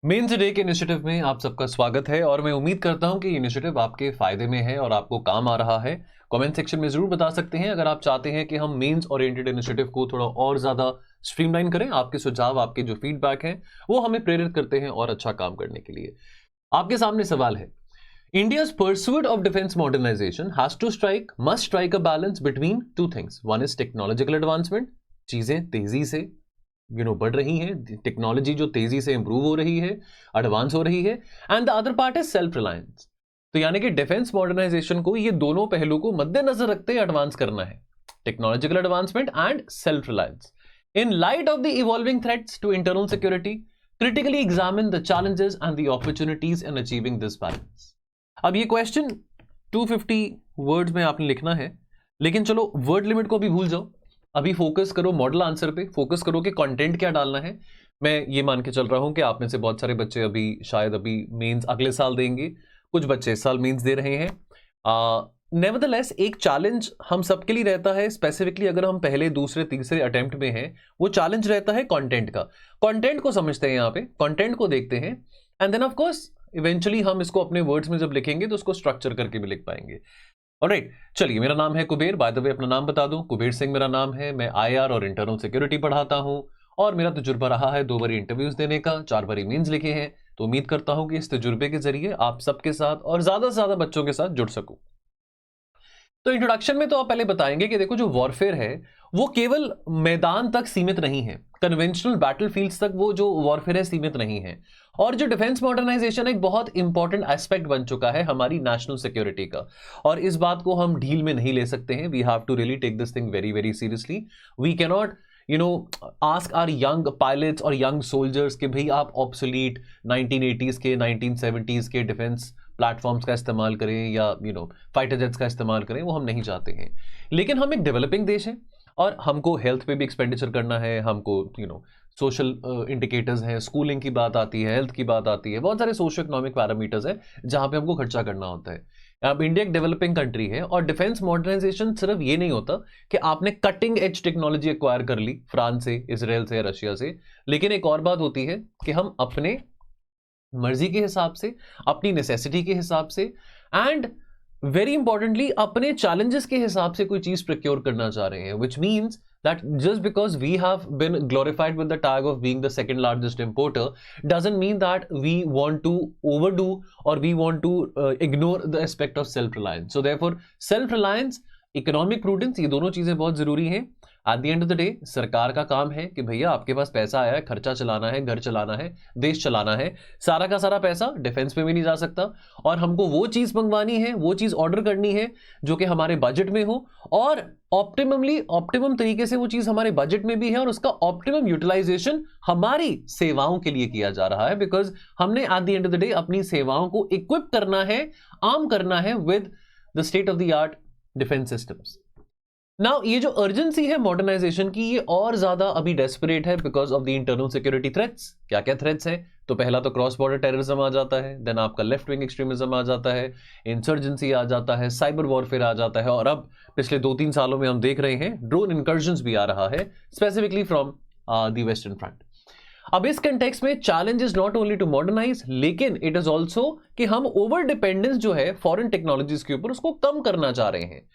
Men's day के initiative में आप सबका स्वागत है और मैं उम्मीद करता हूं कि ये इनिशिएटिव आपके फायदे में है और आपको काम आ रहा है। कमेंट सेक्शन में जरूर बता सकते हैं अगर आप चाहते हैं कि हम मेंस ओरिएंटेड इनिशिएटिव को थोड़ा और ज्यादा स्ट्रीमलाइन करें। आपके सुझाव, आपके जो फीडबैक हैं वो हमें प्रेरित करते हैं और अच्छा काम करने के लिए। आपके सामने सवाल है, India's pursuit of defense modernization must strike a balance between two things. One is technological advancement, चीजें तेजी से बढ़ रही हैं, टेक्नोलॉजी जो तेजी से इंप्रूव हो रही है, एडवांस हो रही है, and the other part is self reliance. तो यानी कि डिफेंस मॉडर्नाइजेशन को ये दोनों पहलू को मद्देनजर रखते एडवांस करना है, technological advancement and self reliance. In light of the evolving threats to internal security, critically examine the challenges and the opportunities in achieving this balance. अब ये क्वेश्चन 250 वर्ड्स में आपने लिखना है, लेकिन चलो वर्ड लिमिट को भी भूल जाओ, अभी फोकस करो मॉडल आंसर पे, फोकस करो कि कंटेंट क्या डालना है। मैं ये मान के चल रहा हूं कि आप में से बहुत सारे बच्चे शायद अभी मेंस अगले साल देंगे, कुछ बच्चे इस साल मेंस दे रहे हैं। नेवरदलेस एक चैलेंज हम सबके लिए रहता है, स्पेसिफिकली अगर हम पहले दूसरे तीसरे अटेम्प्ट में हैं, वो चैलेंज रहता है कंटेंट का। कंटेंट को समझते हैं, यहाँ पे कंटेंट को देखते हैं, and then of course eventually हम इसको अपने वर्ड्स में जब लिखेंगे तो उसको स्ट्रक्चर करके भी लिख पाएंगे। ऑलराइट, चलिए, मेरा नाम है कुबेर। बाय द वे अपना नाम बता दूं, कुबेर सिंह मेरा नाम है। मैं आईआर और इंटरनल सिक्योरिटी पढ़ाता हूं और मेरा तजुर्बा रहा है 2 बारी इंटरव्यूज देने का, 4 बारी मेंस लिखे हैं। तो उम्मीद करता हूं कि इस तजुर्बे के जरिए आप सबके साथ और ज्यादा से ज्यादा बच्चों के साथ जुड़ सकूं। तो इंट्रोडक्शन में तो आप पहले बताएंगे कि देखो, जो वॉरफेयर है वो केवल मैदान तक सीमित नहीं है, कन्वेंशनल बैटलफील्ड्स तक वो जो वॉरफेयर है सीमित नहीं है। और जो डिफेंस मॉडर्नाइजेशन एक बहुत इंपॉर्टेंट एस्पेक्ट बन चुका है हमारी नेशनल सिक्योरिटी का, और इस बात को हम ढील में नहीं ले सकते हैं। We have to really take this thing very very seriously. We can not ask our young pilots और यंग सोल्जर्स कि भाई आप ऑब्सोलीट 1980s के 1970s के डिफेंस प्लेटफॉर्म्स का इस्तेमाल करें या फाइटर जेट्स का इस्तेमाल करें, वो हम नहीं चाहते हैं। लेकिन हम एक डेवलपिंग देश हैं और हमको हेल्थ पे भी एक्सपेंडिचर करना है, हमको सोशल इंडिकेटर्स हैं, स्कूलिंग की बात आती है, हेल्थ की बात आती है, बहुत सारे सोशो इकोनॉमिक पैरामीटर्स हैं जहां पे हमको खर्चा करना होता है। अब इंडिया एक डेवलपिंग कंट्री है और डिफेंस मॉडर्नाइजेशन सिर्फ ये नहीं होता कि आपने कटिंग एज टेक्नोलॉजी एक्वायर कर ली फ्रांस से, इसराइल से, रशिया से, लेकिन एक और बात होती है कि हम अपने मर्जी के हिसाब से, अपनी नेसेसिटी के हिसाब से, एंड वेरी इंपॉर्टेंटली अपने चैलेंजेस के हिसाब से कोई चीज प्रोक्योर करना चाह रहे हैं, which means that just because we have been glorified with the tag of being the second largest importer doesn't mean that we want to overdo or we want to ignore the aspect of self-reliance. So therefore self-reliance, economic prudence, ये दोनों चीजें बहुत जरूरी हैं। At the end of the day सरकार का काम है कि भैया आपके पास पैसा आया है, खर्चा चलाना है, घर चलाना है, देश चलाना है, सारा का सारा पैसा डिफेंस पे भी नहीं जा सकता, और हमको वो चीज मंगवानी है, वो चीज ऑर्डर करनी है जो कि हमारे बजट में हो, और ऑप्टिमम तरीके से वो चीज हमारे बजट में भी है, और उसका ऑप्टिमम यूटिलाइजेशन हमारी सेवाओं के लिए किया जा रहा है, बिकॉज हमने at the end of the day अपनी सेवाओं को इक्विप करना है, आर्म करना है with the state of the art defence systems. Now ये जो अर्जेंसी है मॉडर्नाइजेशन की, ये और ज्यादा अभी डेस्परेट है because of the internal security threats. क्या क्या थ्रेट्स हैं? तो पहला तो क्रॉस बॉर्डर टेररिज्म आ जाता है, देन आपका लेफ्ट विंग एक्सट्रीमिज्म आ जाता है, इंसर्जेंसी आ जाता है, साइबर वॉरफेयर आ जाता है, और अब पिछले 2-3 सालों में हम देख रहे हैं ड्रोन इंकर्जन्स भी आ रहा है, specifically from the western front. अब इस कंटेक्स्ट में challenge is not only to modernise, लेकिन इट इज ऑल्सो कि हम ओवर डिपेंडेंस जो है फॉरेन टेक्नोलॉजीज के ऊपर, उसको कम करना चाह रहे हैं।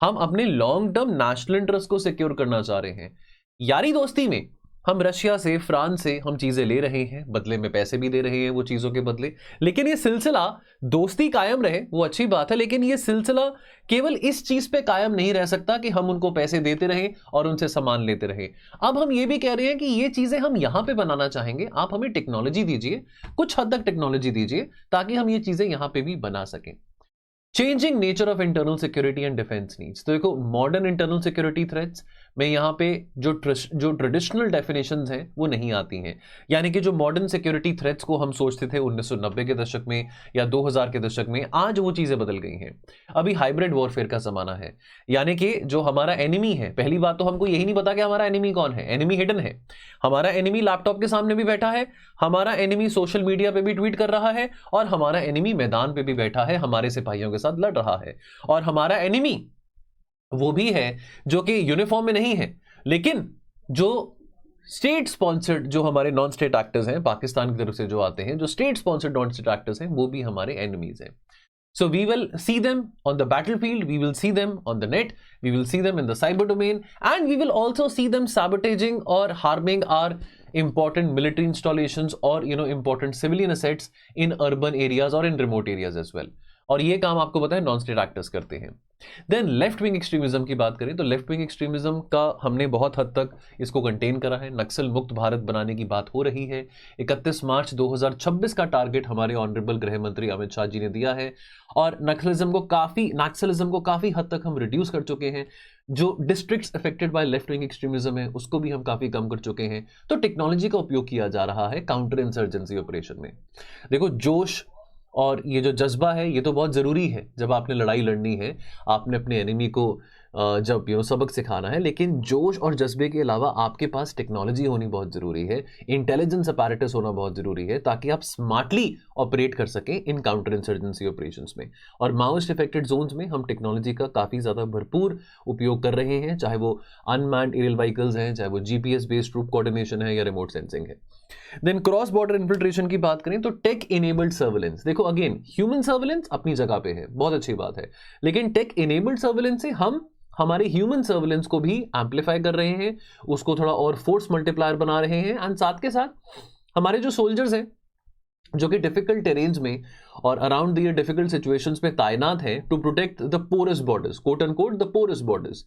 हम अपने लॉन्ग टर्म नेशनल इंटरेस्ट को सिक्योर करना चाह रहे हैं। यारी दोस्ती में हम रशिया से, फ्रांस से हम चीजें ले रहे हैं, बदले में पैसे भी दे रहे हैं वो चीजों के बदले, लेकिन ये सिलसिला दोस्ती कायम रहे वो अच्छी बात है, लेकिन ये सिलसिला केवल इस चीज पे कायम नहीं रह सकता कि हम उनको पैसे देते रहें और उनसे सामान लेते रहें। अब हम ये भी कह रहे हैं कि ये चीजें हम यहां पे बनाना चाहेंगे, आप हमें टेक्नोलॉजी दीजिए, कुछ हद तक टेक्नोलॉजी दीजिए, ताकि हम ये चीजें यहां पे भी बना सकें। Changing nature of internal security and defence needs. तो देखो, मॉडर्न इंटरनल सिक्योरिटी थ्रेट्स में यहाँ पे जो ट्रेडिशनल डेफिनेशंस हैं वो नहीं आती हैं। यानी कि जो मॉडर्न सिक्योरिटी थ्रेट्स को हम सोचते थे 1990 के दशक में या 2000 के दशक में, आज वो चीजें बदल गई हैं। अभी हाइब्रिड वॉरफेयर का जमाना है, यानी कि जो हमारा एनिमी है, पहली बात तो हमको यही नहीं पता कि हमारा एनिमी कौन है, एनिमी हिडन है। हमारा एनिमी लैपटॉप के सामने भी बैठा है, हमारा एनिमी सोशल मीडिया पे भी ट्वीट कर रहा है, और हमारा एनिमी मैदान पे भी बैठा है, हमारे सिपाहियों के साथ लड़ रहा है। और हमारा एनिमी वो भी है जो कि यूनिफॉर्म में नहीं है, लेकिन जो स्टेट स्पॉन्सर्ड जो हमारे नॉन स्टेट एक्टर्स हैं, पाकिस्तान की तरफ से जो आते हैं, जो state sponsored non state actors हैं, वो भी हमारे एनिमीज हैं. So we will see them on the battlefield, we will see them on the net, we will see them in the cyber domain, and we will also see them sabotaging or harming our important military installations or important civilian assets in urban areas or in remote areas as well. और ये काम आपको पता है non state actors करते हैं. Then left wing extremism की बात करें तो लेफ्ट विंग एक्सट्रीमिज्म का हमने बहुत हद तक इसको कंटेन करा है. नक्सल मुक्त भारत बनाने की बात हो रही है. 31 मार्च 2026 का टारगेट हमारे ऑनरेबल गृह मंत्री अमित शाह जी ने दिया है और नक्सलिज्म को काफी हद तक हम रिड्यूस कर चुके हैं. जो districts affected by left wing extremism है उसको भी हम काफी कम कर चुके हैं. तो टेक्नोलॉजी का उपयोग किया जा रहा है काउंटर इंसर्जेंसी ऑपरेशन में. देखो, जोश और ये जो जज्बा है ये तो बहुत ज़रूरी है. जब आपने लड़ाई लड़नी है, आपने अपने एनिमी को जब सबक सिखाना है, लेकिन जोश और जज्बे के अलावा आपके पास टेक्नोलॉजी होनी बहुत ज़रूरी है, इंटेलिजेंस अपैरेटस होना बहुत ज़रूरी है, ताकि आप स्मार्टली ऑपरेट कर सकें इन काउंटर इंसर्जेंसी ऑपरेशंस में. और माओइस्ट इफेक्टेड जोन्स में हम टेक्नोलॉजी का काफ़ी ज़्यादा भरपूर उपयोग कर रहे हैं, चाहे वो अनमैन्ड एरियल व्हीकल्स हैं, चाहे वो GPS बेस्ड ट्रूप कोऑर्डिनेशन है या रिमोट सेंसिंग है. देन क्रॉस बॉर्डर इन्फिल्ट्रेशन की बात करें तो टेक इनेबल्ड सर्वेलेंस. देखो, अगेन ह्यूमन सर्वेलेंस अपनी जगह पे है, बहुत अच्छी बात है, लेकिन टेक इनेबल्ड सर्वेलेंस से हम हमारे ह्यूमन सर्वेलेंस को भी एम्पलीफाई कर रहे हैं, उसको थोड़ा और फोर्स मल्टीप्लायर बना रहे हैं. एंड साथ के साथ हमारे जो सोल्जर्स हैं जो कि डिफिकल्ट टेरेन्स में और अराउंड द डिफिकल्ट सिचुएशंस में तैनात हैं to protect the porous borders, quote and quote the porous borders,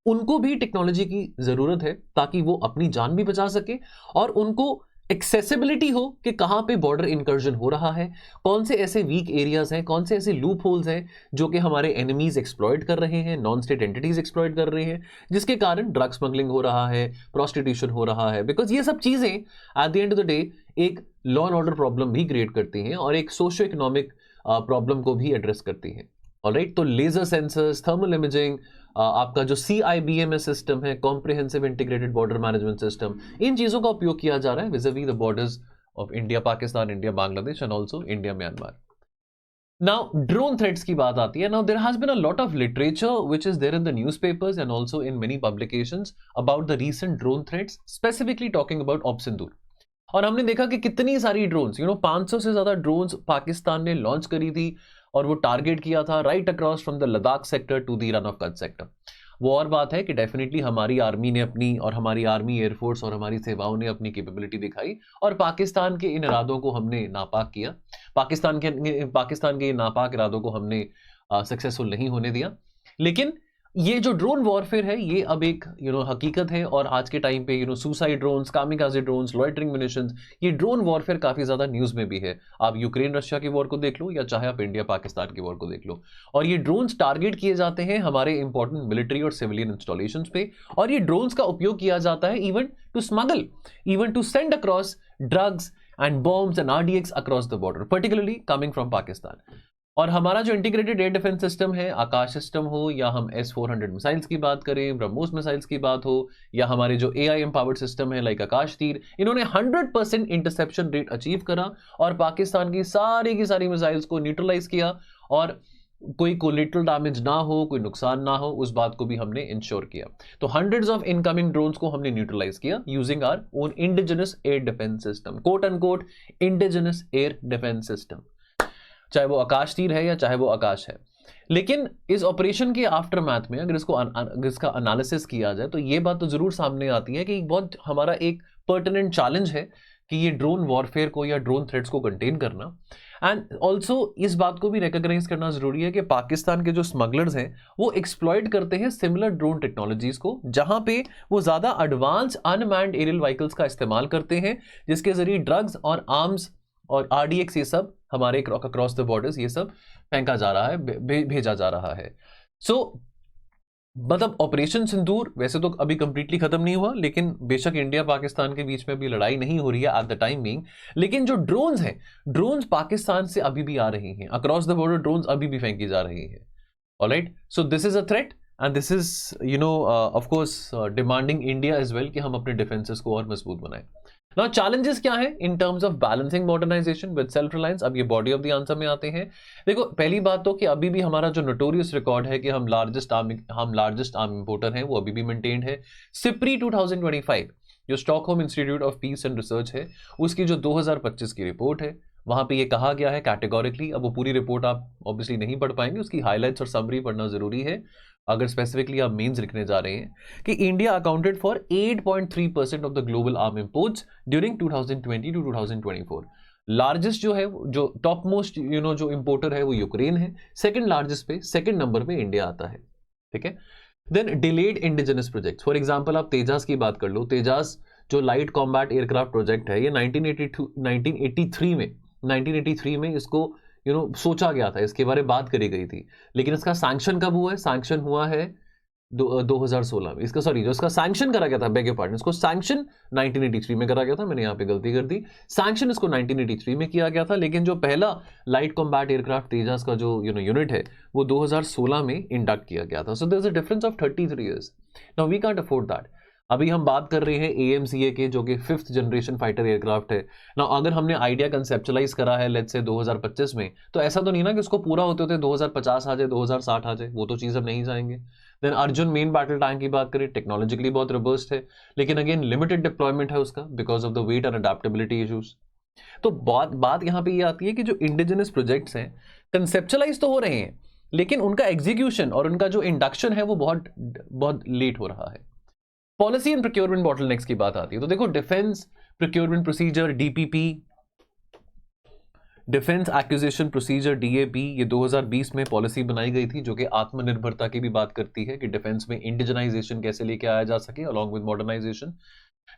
उनको भी टेक्नोलॉजी की जरूरत है ताकि वो अपनी जान भी बचा सके और उनको एक्सेसिबिलिटी हो कि कहां पे बॉर्डर इंकर्जन हो रहा है, कौन से ऐसे वीक एरियाज हैं, कौन से ऐसे लूप होल्स हैं जो कि हमारे एनिमीज एक्सप्लॉइट कर रहे हैं, नॉन स्टेट एंटिटीज एक्सप्लॉइट कर रहे हैं, जिसके कारण ड्रग स्मगलिंग हो रहा है, प्रोस्टिट्यूशन हो रहा है. बिकॉज ये सब चीजें at the end of the day एक लॉ एंड ऑर्डर प्रॉब्लम भी क्रिएट करती हैं और एक सोशियो इकोनॉमिक प्रॉब्लम को भी एड्रेस करती हैं. ऑलराइट, तो लेजर सेंसर्स, थर्मल इमेजिंग, आपका जो CIBMS सिस्टम है, comprehensive integrated border management system, इन चीजों का उपयोग किया जा रहा है vis-a-vis the borders of India Pakistan, India Bangladesh and also India Myanmar. Now drone threats की बात आती है. Now there has been a lot of literature which is there in the newspapers and also in many publications about the recent drone threats, specifically talking about operation Sindoor. और हमने देखा कि कितनी सारी ड्रोन्स 500 से ज्यादा ड्रोन्स पाकिस्तान ने लॉन्च करी थी और वो टारगेट किया था right across from the Ladakh sector to the Rann of Kutch sector. वो और बात है कि डेफिनेटली हमारी आर्मी ने अपनी और हमारी आर्मी, एयरफोर्स और हमारी सेवाओं ने अपनी कैपेबिलिटी दिखाई और पाकिस्तान के इन इरादों को हमने नापाक किया. पाकिस्तान के नापाक इरादों को हमने सक्सेसफुल नहीं होने दिया. लेकिन ये जो ड्रोन वॉरफेयर है ये अब एक हकीकत है और आज के टाइम पे suicide drones, kamikaze drones, loitering munitions, ये ड्रोन वॉरफेयर काफी ज्यादा न्यूज में भी है. आप यूक्रेन रशिया की वॉर को देख लो या चाहे आप इंडिया पाकिस्तान की वॉर को देख लो, और ये ड्रोन्स टारगेट किए जाते हैं हमारे इंपॉर्टेंट मिलिट्री और सिविलियन इंस्टॉलेशंस पे, और ये ड्रोन्स का उपयोग किया जाता है even to smuggle, even to send across drugs and bombs and RDX across the border, particularly coming from Pakistan. और हमारा जो इंटीग्रेटेड एयर डिफेंस सिस्टम है, आकाश सिस्टम हो या हम S-400 मिसाइल्स की बात करें, ब्रह्मोस मिसाइल्स की बात हो, या हमारे जो AIM पावर्ड सिस्टम है लाइक आकाश तीर, इन्होंने 100% इंटरसेप्शन रेट अचीव करा और पाकिस्तान की सारी मिसाइल्स को न्यूट्रलाइज किया और कोई कोलेटरल डैमेज ना हो, कोई नुकसान ना हो, उस बात को भी हमने इंश्योर किया. तो हंड्रेड्स ऑफ इनकमिंग ड्रोन्स को हमने न्यूट्रलाइज किया using our own indigenous air defence system, quote and quote indigenous air defence system, चाहे वो आकाश तीर है या चाहे वो आकाश है. लेकिन इस ऑपरेशन के आफ्टर मैथ में अगर इसका एनालिसिस किया जाए तो ये बात तो जरूर सामने आती है कि बहुत हमारा एक पर्टिनेंट चैलेंज है कि ये ड्रोन वॉरफेयर को या ड्रोन थ्रेट्स को कंटेन करना. एंड ऑल्सो इस बात को भी रिकॉग्नाइज करना जरूरी है कि पाकिस्तान के जो स्मगलर्स हैं वो एक्सप्लॉइट करते हैं सिमिलर ड्रोन टेक्नोलॉजीज को, जहां पे वो ज्यादा एडवांस अनमैन्ड एरियल व्हीकल्स का इस्तेमाल करते हैं, जिसके जरिए ड्रग्स और आर्म्स और RDX ये सब हमारे अक्रॉस द बॉर्डर्स ये सब फेंका जा रहा है, भेजा जा रहा है. सो मतलब ऑपरेशन सिंदूर वैसे तो अभी कंप्लीटली खत्म नहीं हुआ, लेकिन बेशक इंडिया पाकिस्तान के बीच में अभी लड़ाई नहीं हो रही है एट द टाइम बीइंग, लेकिन जो ड्रोन्स हैं, ड्रोन्स पाकिस्तान से अभी भी आ रही हैं, अक्रॉस द बॉर्डर ड्रोन्स अभी भी फेंकी जा रही हैं. Alright, so this is a threat and this is of course demanding India as well कि हम अपने डिफेंसेस को और मजबूत बनाएं. नाउ चैलेंजेस क्या है in terms of balancing modernisation with self reliance. अब ये बॉडी ऑफ द आंसर में आते हैं. देखो, पहली बात तो कि अभी भी हमारा जो नोटोरियस रिकॉर्ड है कि हम लार्जेस्ट आर्म इंपोर्टर हैं, वो अभी भी मेंटेन्ड है. सिप्री 2025 जो Stockholm institute of peace and research है, उसकी जो 2025 की रिपोर्ट है, वहां पे ये कहा गया है कैटेगोरिकली, अब वो पूरी रिपोर्ट आप ऑब्वियसली नहीं पढ़ पाएंगे, उसकी हाइलाइट्स और समरी पढ़ना जरूरी है अगर स्पेसिफिकली आप मेंस लिखने जा रहे हैं, कि India accounted for 8.3% of the global arm imports during 2020 to 2024। Largest जो है, जो टॉप मोस्ट जो इंपोर्टर है वो यूक्रेन है, सेकंड लार्जेस्ट पे, सेकंड नंबर पे इंडिया आता है। ठीक है। Then delayed indigenous projects, for example आप तेजास की बात कर लो। तेजास जो लाइट कॉम्बैट एयरक्राफ्ट प्रोजेक्ट है, ये 1983 में इसको सोचा गया था, इसके बारे में बात करी गई थी, लेकिन इसका सैंक्शन कब हुआ है? सैंक्शन हुआ है 2016 में। इसका सॉरी, जो इसका सैंक्शन करा गया था, बेग योर पार्डन, इसको सैंक्शन 1983 में करा गया था, मैंने यहाँ पे गलती कर दी, सैंक्शन इसको 1983 में किया गया था, लेकिन जो पहला लाइट कॉम्बैट एयरक्राफ्ट तेजस का जो यूनिट है वो 2016 में इंडक्ट किया गया था। So there is a difference of 33 years. Now we can't afford that. अभी हम बात कर रहे हैं AMCA के, जो कि 5th जनरेशन फाइटर एयरक्राफ्ट है ना। अगर हमने आइडिया कंसेप्चुलाइज करा है लेट्स से 2025 में, तो ऐसा तो नहीं ना कि उसको पूरा होते होते 2050 आ जाए, 2060 आ जाए, वो तो चीज़ अब नहीं जाएंगे। Then Arjun main battle tank की बात करें, टेक्नोलॉजिकली बहुत रोबस्ट है, लेकिन अगेन लिमिटेड डिप्लॉयमेंट है उसका because of the weight and adaptability issues. तो बात यहाँ पे ये आती है कि जो इंडिजिनस प्रोजेक्ट्स हैं कंसेप्चुलाइज तो हो रहे हैं, लेकिन उनका एग्जीक्यूशन और उनका जो इंडक्शन है वो बहुत लेट हो रहा है। पॉलिसी एंड प्रोक्योरमेंट बॉटलनेक्स की बात आती है, तो देखो defence procurement procedure DPP, defence acquisition procedure DAP, ये 2020 में पॉलिसी बनाई गई थी, जो कि आत्मनिर्भरता की भी बात करती है कि डिफेंस में इंडिजनाइजेशन कैसे लेके आया जा सके along with modernisation.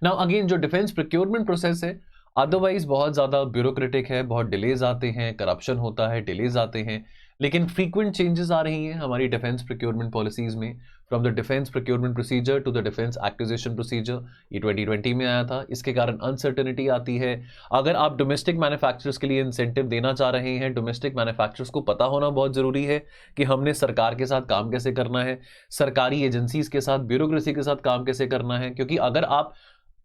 Now again जो डिफेंस प्रोक्योरमेंट प्रोसेस है अदरवाइज बहुत ज़्यादा ब्यूरोक्रेटिक है, बहुत डिलेज आते हैं, करप्शन होता है, डिलेज आते हैं, लेकिन फ्रीक्वेंट चेंजेस आ रही हैं हमारी डिफेंस प्रोक्योरमेंट पॉलिसीज में। From the defence procurement procedure to the defence acquisition procedure, ये 2020 में आया था। इसके कारण अनसर्टेनिटी आती है। अगर आप डोमेस्टिक मैन्युफैक्चरर्स के लिए इंसेंटिव देना चाह रहे हैं, डोमेस्टिक मैन्युफैक्चरर्स को पता होना बहुत ज़रूरी है कि हमने सरकार के साथ काम कैसे करना है, सरकारी एजेंसीज के साथ, ब्यूरोक्रेसी के साथ काम कैसे करना है। क्योंकि अगर आप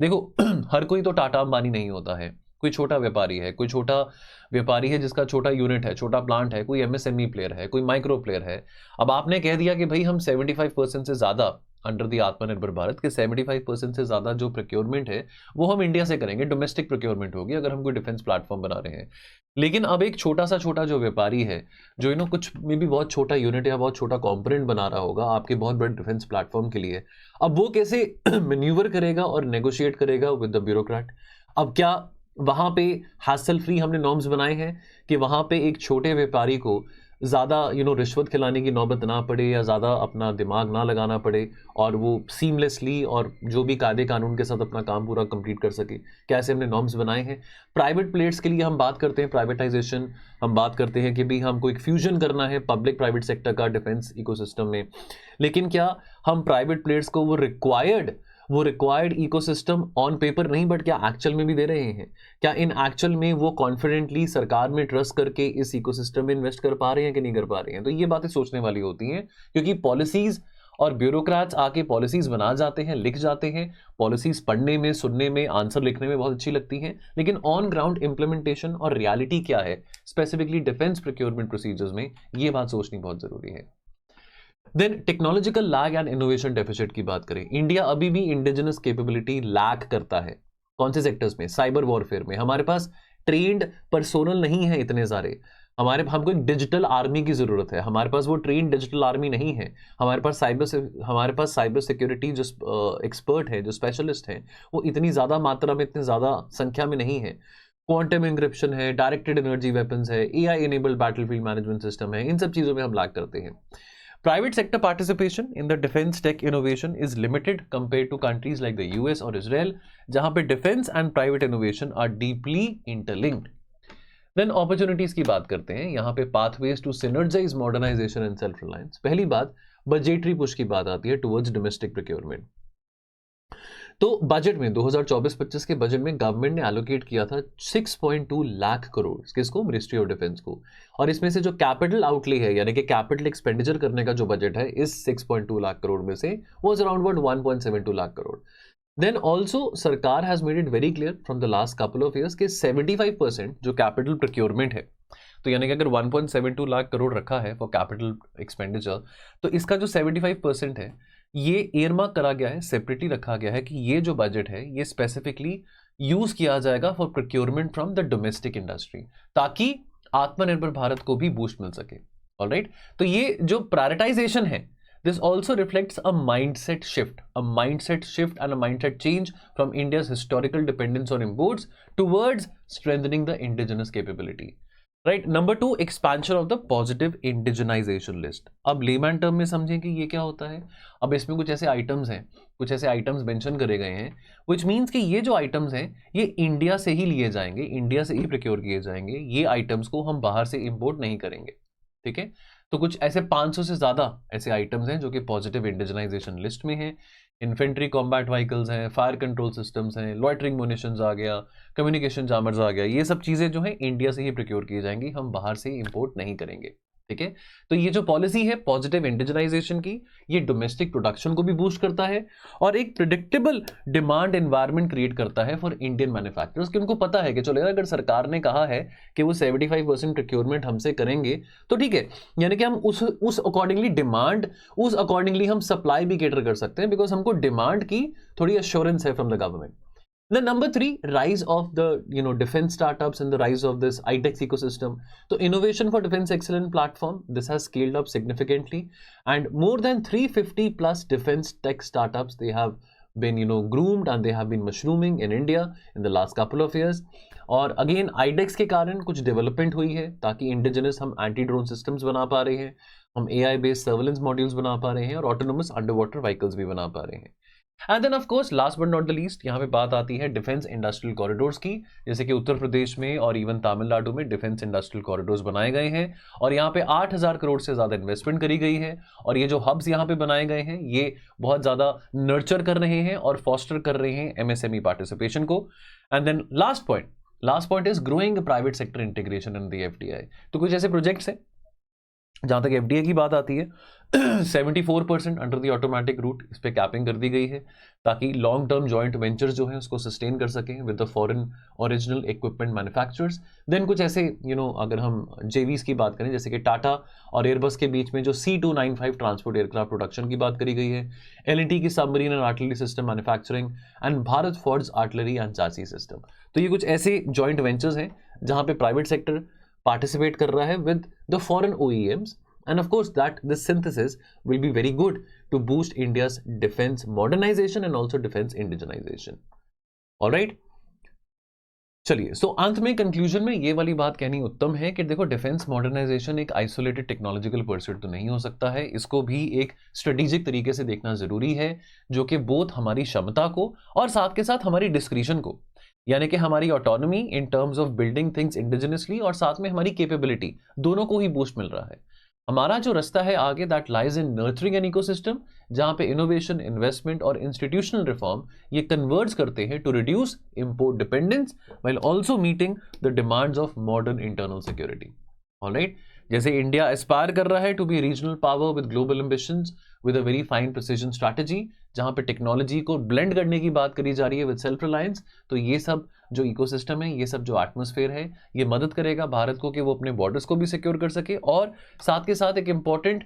देखो हर कोई तो टाटा अंबानी नहीं होता है, कोई छोटा व्यापारी है, कोई छोटा व्यापारी है जिसका छोटा यूनिट है, छोटा प्लांट है, कोई MSME प्लेयर है, कोई माइक्रो प्लेयर है। अब आपने कह दिया कि भाई हम 75% से ज़्यादा अंडर दी आत्मनिर्भर भारत के 75% से ज़्यादा जो प्रोक्योरमेंट है वो हम इंडिया से करेंगे, डोमेस्टिक प्रोक्योरमेंट होगी अगर हम कोई डिफेंस प्लेटफॉर्म बना रहे हैं। लेकिन अब एक छोटा जो व्यापारी है जो कुछ में भी बहुत छोटा यूनिट या बहुत छोटा कॉम्पोनेंट बना रहा होगा आपके बहुत बड़े डिफेंस प्लेटफॉर्म के लिए, अब वो कैसे मैन्यूवर करेगा और नेगोशिएट करेगा विद द ब्यूरोक्रेट। अब क्या वहाँ पे हैसल फ्री हमने नॉर्म्स बनाए हैं कि वहाँ पे एक छोटे व्यापारी को ज़्यादा रिश्वत खिलाने की नौबत ना पड़े या ज़्यादा अपना दिमाग ना लगाना पड़े और वो सीमलेसली और जो भी कायदे कानून के साथ अपना काम पूरा कंप्लीट कर सके, कैसे हमने नॉर्म्स बनाए हैं। प्राइवेट प्लेयर्स के लिए हम बात करते हैं प्राइवेटाइजेशन, हम बात करते हैं कि भी हमको एक फ्यूजन करना है पब्लिक प्राइवेट सेक्टर का डिफेंस इकोसिस्टम में, लेकिन क्या हम प्राइवेट प्लेयर्स को वो रिक्वायर्ड इकोसिस्टम ऑन पेपर नहीं बट क्या एक्चुअल में भी दे रहे हैं? क्या इन एक्चुअल में वो कॉन्फिडेंटली सरकार में ट्रस्ट करके इस इकोसिस्टम में इन्वेस्ट कर पा रहे हैं कि नहीं कर पा रहे हैं? तो ये बातें सोचने वाली होती हैं, क्योंकि पॉलिसीज और ब्यूरोक्रेट्स आके पॉलिसीज बना जाते हैं, लिख जाते हैं। पॉलिसीज पढ़ने में, सुनने में, आंसर लिखने में बहुत अच्छी लगती हैं, लेकिन ऑन ग्राउंड इंप्लीमेंटेशन और रियलिटी क्या है स्पेसिफिकली डिफेंस प्रोक्योरमेंट प्रोसीजर्स में, ये बात सोचनी बहुत जरूरी है। Then technological lag and innovation deficit की बात करें, इंडिया अभी भी इंडिजिनस कैपेबिलिटी लैक करता है। कौन से सेक्टर्स में? साइबर वॉरफेयर में हमारे पास ट्रेंड पर्सोनल नहीं है इतने सारे। हमको एक डिजिटल आर्मी की जरूरत है, हमारे पास वो ट्रेन डिजिटल आर्मी नहीं है। हमारे पास साइबर सिक्योरिटी जो एक्सपर्ट है, जो स्पेशलिस्ट हैं, वो इतनी ज़्यादा मात्रा में, इतनी ज़्यादा संख्या में नहीं है। क्वांटम इंक्रिप्शन है, डायरेक्टेड एनर्जी वेपन्स है, AI enabled battlefield management system है, इन सब चीज़ों में हम लैग करते हैं। Private sector participation in the defense tech innovation is limited compared to countries like the US और Israel, जहां पे defense and private innovation are deeply interlinked. Then opportunities की बात करते हैं, यहाँ पे pathways to synergize modernization and self-reliance. पहली बात budgetary push की बात आती है towards domestic procurement. तो बजट में 2024-25 के बजट में गवर्नमेंट ने एलोकेट किया था 6.2 लाख करोड़ किसको? मिनिस्ट्री ऑफ डिफेंस को। और इसमें से जो कैपिटल आउटले है यानी कि कैपिटल एक्सपेंडिचर करने का जो बजट है इस 6.2 लाख करोड़ में से was around 1.72 lakh crore. Then also सरकार has made it very clear from the last couple of years कि 75% जो कैपिटल प्रोक्योरमेंट है, तो यानी कि अगर 1.72 लाख करोड़ रखा है फॉर कैपिटल एक्सपेंडिचर, तो इसका जो 75% है ये earmark करा गया है, सेपरेटली रखा गया है कि ये जो बजट है ये स्पेसिफिकली यूज किया जाएगा for procurement from the domestic industry, ताकि आत्मनिर्भर भारत को भी बूस्ट मिल सके। ऑलराइट, तो ये जो प्रायोरिटाइजेशन है, this also reflects a mindset shift and a mindset change from India's historical dependence on imports towards strengthening the indigenous capability. Right, number 2, expansion of the positive indigenisation list. अब layman term में समझें कि ये क्या होता है। अब इसमें कुछ ऐसे आइटम्स हैं, कुछ ऐसे आइटम्स मेंशन करे गए हैं, विच मीन्स कि ये जो आइटम्स हैं ये इंडिया से ही लिए जाएंगे, इंडिया से ही प्रोक्योर किए जाएंगे, ये आइटम्स को हम बाहर से इंपोर्ट नहीं करेंगे। ठीक है, तो कुछ ऐसे 500 से ज़्यादा ऐसे आइटम्स हैं जो कि पॉजिटिव इंडिजनाइजेशन लिस्ट में हैं। इन्फेंट्री कॉम्बैट व्हीकल्स हैं, फायर कंट्रोल सिस्टम्स हैं, लॉइटरिंग मुनिशंस आ गया, कम्युनिकेशन जामर्स आ गया, ये सब चीज़ें जो हैं इंडिया से ही प्रोक्योर की जाएंगी, हम बाहर से इंपोर्ट नहीं करेंगे। ठीक है, तो ये जो पॉलिसी है पॉजिटिव इंडिजनाइजेशन की, ये डोमेस्टिक प्रोडक्शन को भी बूस्ट करता है और एक प्रिडिक्टेबल डिमांड एनवायरनमेंट क्रिएट करता है फॉर इंडियन मैन्युफैक्चरर्स, कि उनको पता है कि चलो अगर सरकार ने कहा है कि वो 75% प्रोक्योरमेंट हमसे करेंगे तो ठीक है, यानी कि हम उस अकॉर्डिंगली डिमांड, उस अकॉर्डिंगली हम सप्लाई भी कैटर कर सकते हैं, बिकॉज हमको डिमांड की थोड़ी एश्योरेंस है from the government. Then number 3, rise of the defense startups and the rise of this ITEX ecosystem. So innovation for defense excellence platform, this has scaled up significantly, and more than 350 plus defense tech startups, they have been groomed and they have been mushrooming in India in the last couple of years. और again ITEX के कारण कुछ development हुई है ताकि indigenous हम anti drone systems बना पा रहे हैं, हम AI बेस्ड सर्वेलेंस मॉड्यूल्स बना पा रहे हैं और ऑटोनोमस अंडर वाटर व्हीकल्स भी बना पा रहे हैं। And then of course last but not the least, यहाँ पे बात आती है डिफेंस इंडस्ट्रियल कॉरिडोर्स की, जैसे कि उत्तर प्रदेश में और इवन तमिलनाडु में डिफेंस इंडस्ट्रियल कॉरिडोर्स बनाए गए हैं और यहाँ पे 8,000 करोड़ से ज़्यादा इन्वेस्टमेंट करी गई है और ये जो हब्स यहाँ पे बनाए गए हैं ये बहुत ज़्यादा नर्चर कर रहे हैं और फॉस्टर कर रहे हैं MSME पार्टिसिपेशन को। And then last point is growing private sector integration in the FDI। तो कुछ ऐसे प्रोजेक्ट्स हैं जहां तक FDI की बात आती है 74% अंडर द ऑटोमेटिक रूट, इस पे कैपिंग कर दी गई है ताकि लॉन्ग टर्म जॉइंट वेंचर्स जो है उसको सस्टेन कर सकें with the foreign original equipment manufacturers. Then कुछ ऐसे अगर हम JVs की बात करें, जैसे कि टाटा और एयरबस के बीच में जो C295 ट्रांसपोर्ट एयरक्राफ्ट प्रोडक्शन की बात करी गई है, L&T की submarine and artillery system manufacturing and Bharat Forge artillery and chassis system. तो ये कुछ ऐसे जॉइंट वेंचर्स हैं जहां पे प्राइवेट सेक्टर पार्टिसिपेट कर रहा है with the foreign OEMs, and of course that this synthesis will be very good to boost India's defense modernization and also defense indigenization. All right, चलिए, सो अंत में कंक्लूजन में ये वाली बात कहनी उत्तम है कि देखो डिफेंस मॉडर्नाइजेशन एक आइसोलेटेड टेक्नोलॉजिकल परस्यूट तो नहीं हो सकता है, इसको भी एक स्ट्रेटेजिक तरीके से देखना जरूरी है, जो कि बोथ हमारी क्षमता को और साथ के साथ हमारी डिस्क्रिशन को, यानी कि हमारी autonomy in terms of building things indigenously और साथ में हमारी कैपेबिलिटी, दोनों को ही बूस्ट मिल रहा है। हमारा जो रास्ता है आगे that lies in nurturing an ecosystem, जहां पे इनोवेशन, इन्वेस्टमेंट और इंस्टीट्यूशनल रिफॉर्म ये कन्वर्ज करते हैं to reduce import dependence while also meeting the demands of modern internal security. Alright, जैसे इंडिया एस्पायर कर रहा है to be regional power with global ambitions with a very fine precision strategy, जहां पे technology को blend करने की बात करी जा रही है विद सेल्फ रिलायंस, तो ये सब जो इकोसिस्टम है, ये सब जो एटमॉस्फेयर है, ये मदद करेगा भारत को कि वो अपने बॉर्डर्स को भी सिक्योर कर सके और साथ के साथ एक इंपॉर्टेंट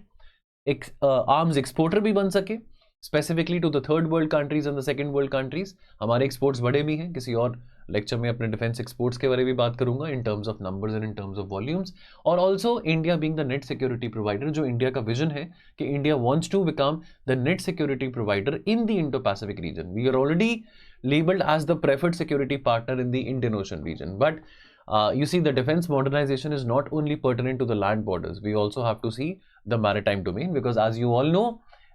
आर्म्स एक्सपोर्टर भी बन सके, specifically to the third world countries and the second world countries. हमारे एक्सपोर्ट्स बड़े भी हैं, किसी और लेक्चर में अपने डिफेंस एक्सपोर्ट्स के बारे में भी बात करूंगा in terms of numbers and in terms of volumes. और also India being the net security provider, जो इंडिया का विजन है कि India wants to become the net security provider in the Indo Pacific region. We are already labeled as the preferred security partner in the Indian Ocean region, but you see the defense modernization is not only pertinent to the land borders, we also have to see the maritime domain, because as you all know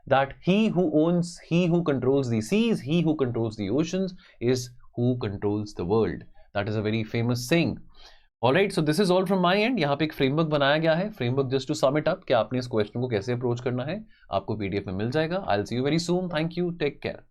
that he who controls the seas, he who controls the oceans is who controls the world. That is a very famous saying. Alright, so this is all from my end. यहाँ पे एक framework बनाया गया है, framework just to sum it up कि आपने इस question को कैसे अप्रोच करना है, आपको PDF में मिल जाएगा। I'll see you very soon. Thank you. Take care.